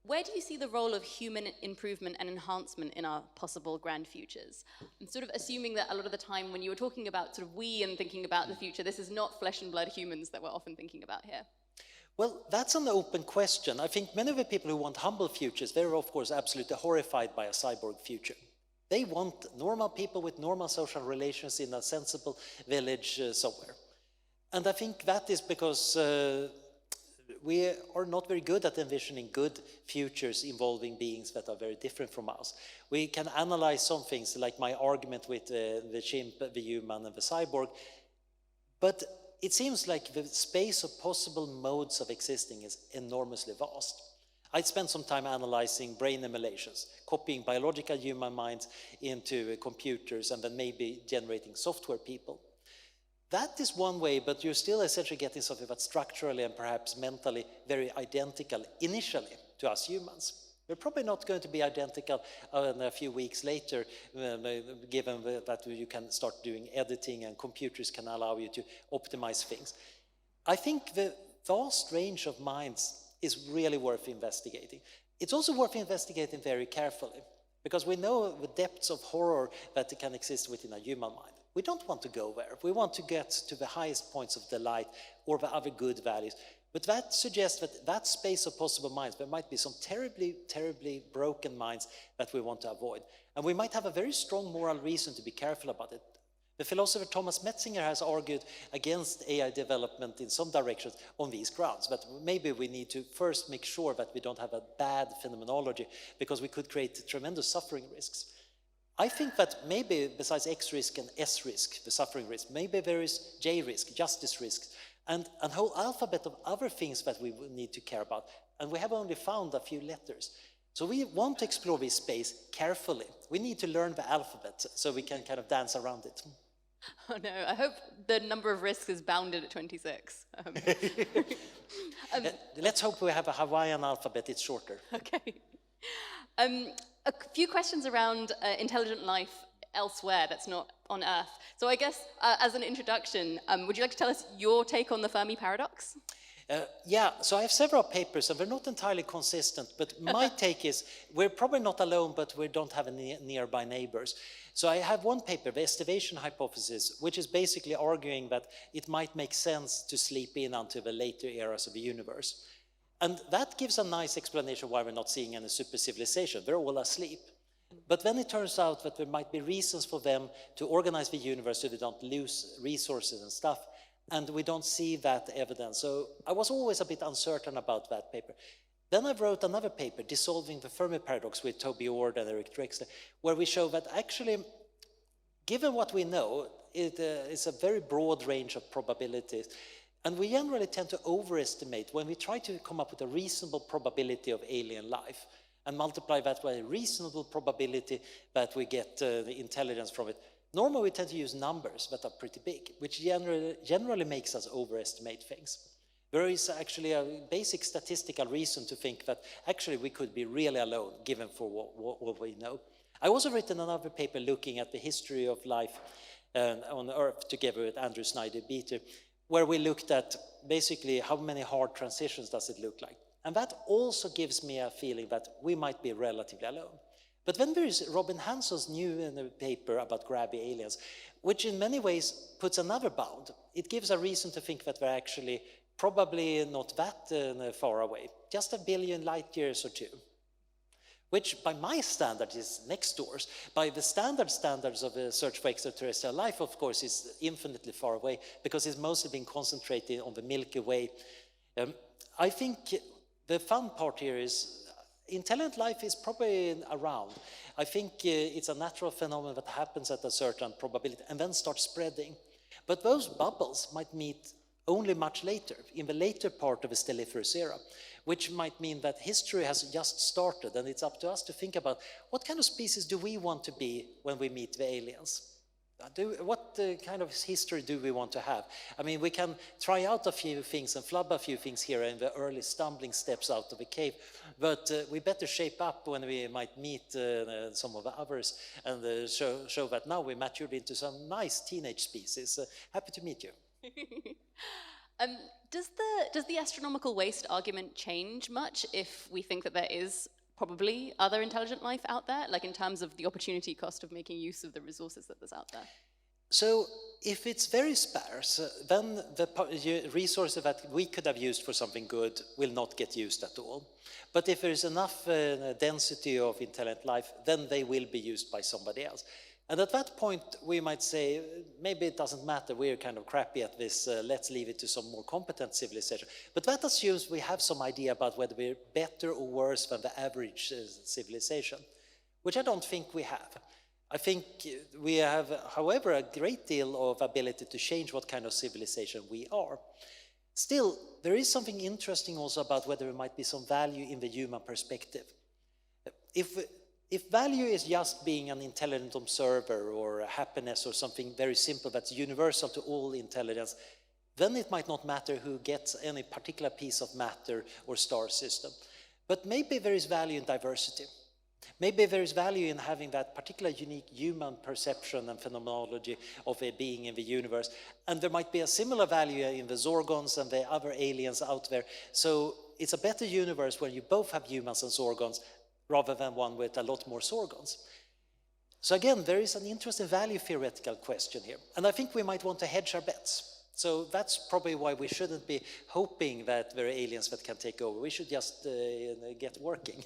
where do you see the role of human improvement and enhancement in our possible grand futures? I'm sort of assuming that a lot of the time when you were talking about sort of we and thinking about the future, this is not flesh and blood humans that we're often thinking about here. Well, that's an open question. I think many of the people who want humble futures, they're of course absolutely horrified by a cyborg future. They want normal people with normal social relations in a sensible village somewhere. And I think that is because we are not very good at envisioning good futures involving beings that are very different from us. We can analyze some things, like my argument with the chimp, the human, and the cyborg, but it seems like the space of possible modes of existing is enormously vast. I spent some time analyzing brain emulations, copying biological human minds into computers and then maybe generating software people. That is one way, but you're still essentially getting something that's structurally and perhaps mentally very identical initially to us humans. We're probably not going to be identical a few weeks later, given that you can start doing editing and computers can allow you to optimize things. I think the vast range of minds is really worth investigating. It's also worth investigating very carefully, because we know the depths of horror that can exist within a human mind. We don't want to go there. We want to get to the highest points of delight or the other good values. But that suggests that that space of possible minds, there might be some terribly, terribly broken minds that we want to avoid. And we might have a very strong moral reason to be careful about it. The philosopher Thomas Metzinger has argued against AI development in some directions on these grounds, but maybe we need to first make sure that we don't have a bad phenomenology, because we could create tremendous suffering risks. I think that maybe besides X risk and S risk, the suffering risk, maybe there is J risk, justice risk, and a whole alphabet of other things that we need to care about. And we have only found a few letters. So we want to explore this space carefully. We need to learn the alphabet so we can kind of dance around it. Oh no, I hope the number of risks is bounded at 26. Let's hope we have a Hawaiian alphabet, it's shorter. Okay. A few questions around intelligent life elsewhere that's not on Earth. So I guess as an introduction, would you like to tell us your take on the Fermi Paradox? Yeah, so I have several papers and they're not entirely consistent, but my take is we're probably not alone, but we don't have any nearby neighbors. So I have one paper, the estivation hypothesis, which is basically arguing that it might make sense to sleep in until the later eras of the universe. And that gives a nice explanation why we're not seeing any super civilization. They're all asleep. But then it turns out that there might be reasons for them to organize the universe so they don't lose resources and stuff. And we don't see that evidence. So I was always a bit uncertain about that paper. Then I wrote another paper, Dissolving the Fermi Paradox, with Toby Ord and Eric Drexler, where we show that actually, given what we know, it is a very broad range of probabilities. And we generally tend to overestimate when we try to come up with a reasonable probability of alien life and multiply that by a reasonable probability that we get the intelligence from it. Normally we tend to use numbers that are pretty big, which generally makes us overestimate things. There is actually a basic statistical reason to think that actually we could be really alone, given for what we know. I also written another paper looking at the history of life on Earth together with Andrew Snyder-Beater, where we looked at basically how many hard transitions does it look like. And that also gives me a feeling that we might be relatively alone. But then there is Robin Hanson's new paper about grabby aliens, which in many ways puts another bound. It gives a reason to think that we're actually probably not that far away, just a billion light years or two, which by my standards is next doors. By the standards of the search for extraterrestrial life, of course, is infinitely far away because it's mostly been concentrated on the Milky Way. I think the fun part here is intelligent life is probably around. I think it's a natural phenomenon that happens at a certain probability and then starts spreading. But those bubbles might meet only much later, in the later part of the stelliferous era, which might mean that history has just started and it's up to us to think about what kind of species do we want to be when we meet the aliens. What kind of history do we want to have? I mean, we can try out a few things and flub a few things here in the early stumbling steps out of the cave, but we better shape up when we might meet some of the others and show that now we matured into some nice teenage species. Happy to meet you. Does the astronomical waste argument change much if we think that there is probably other intelligent life out there, like in terms of the opportunity cost of making use of the resources that there's out there? So if it's very sparse, then the resources that we could have used for something good will not get used at all. But if there's enough density of intelligent life, then they will be used by somebody else. And at that point, we might say, maybe it doesn't matter, we're kind of crappy at this, let's leave it to some more competent civilization. But that assumes we have some idea about whether we're better or worse than the average civilization, which I don't think we have. I think we have, however, a great deal of ability to change what kind of civilization we are. Still, there is something interesting also about whether there might be some value in the human perspective. If value is just being an intelligent observer or happiness or something very simple that's universal to all intelligence, then it might not matter who gets any particular piece of matter or star system. But maybe there is value in diversity. Maybe there is value in having that particular unique human perception and phenomenology of a being in the universe. And there might be a similar value in the Zorgons and the other aliens out there. So it's a better universe when you both have humans and Zorgons, rather than one with a lot more Zorgons. So again, there is an interesting value theoretical question here. And I think we might want to hedge our bets. So that's probably why we shouldn't be hoping that there are aliens that can take over. We should just get working.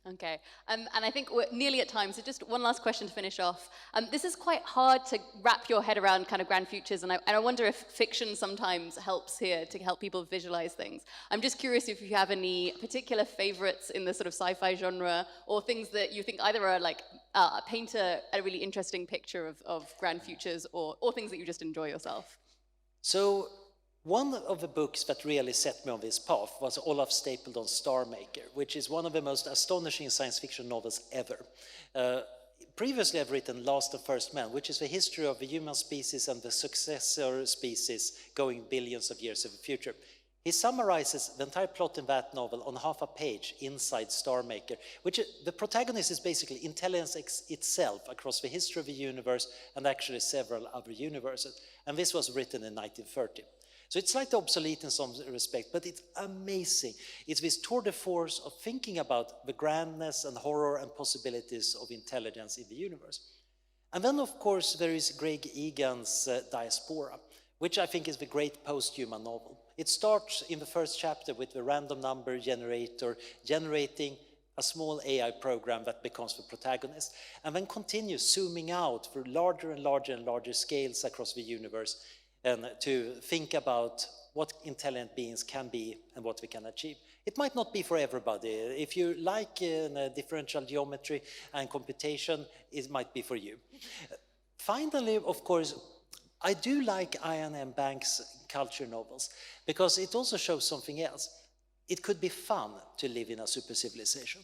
Okay, and I think we're nearly at time, so just one last question to finish off. This is quite hard to wrap your head around kind of grand futures, and I wonder if fiction sometimes helps here to help people visualize things. I'm just curious if you have any particular favorites in the sort of sci-fi genre, or things that you think either are like paint a really interesting picture of grand futures, or things that you just enjoy yourself. So one of the books that really set me on this path was Olaf Stapledon's Star Maker, which is one of the most astonishing science fiction novels ever. Previously, I've written Last and First Man, which is the history of the human species and the successor species going billions of years in the future. He summarizes the entire plot in that novel on half a page inside Star Maker, which the protagonist is basically intelligence itself across the history of the universe and actually several other universes. And this was written in 1930. So it's slightly obsolete in some respect, but it's amazing. It's this tour de force of thinking about the grandness and horror and possibilities of intelligence in the universe. And then, of course, there is Greg Egan's Diaspora, which I think is the great post-human novel. It starts in the first chapter with the random number generator generating a small AI program that becomes the protagonist, and then continues zooming out for larger and larger and larger scales across the universe, and to think about what intelligent beings can be and what we can achieve. It might not be for everybody. If you like differential geometry and computation, it might be for you. Finally, of course, I do like Ian M. Banks' culture novels, because it also shows something else. It could be fun to live in a super civilization.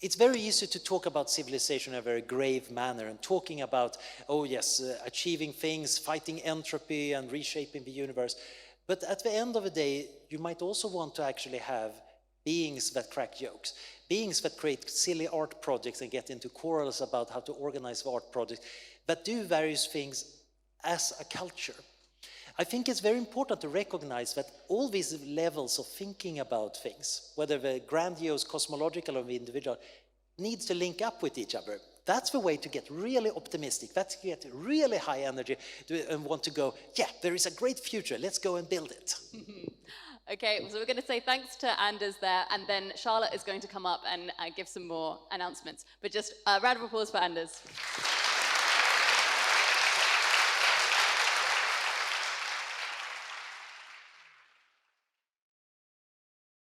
It's very easy to talk about civilization in a very grave manner and talking about, oh yes, achieving things, fighting entropy and reshaping the universe. But at the end of the day, you might also want to actually have beings that crack jokes, beings that create silly art projects and get into quarrels about how to organize the art project, that do various things as a culture. I think it's very important to recognize that all these levels of thinking about things, whether the grandiose, cosmological, or the individual, needs to link up with each other. That's the way to get really optimistic, that's to get really high energy and want to go, yeah, there is a great future, let's go and build it. Okay, so we're going to say thanks to Anders there, and then Charlotte is going to come up and give some more announcements. But just a round of applause for Anders.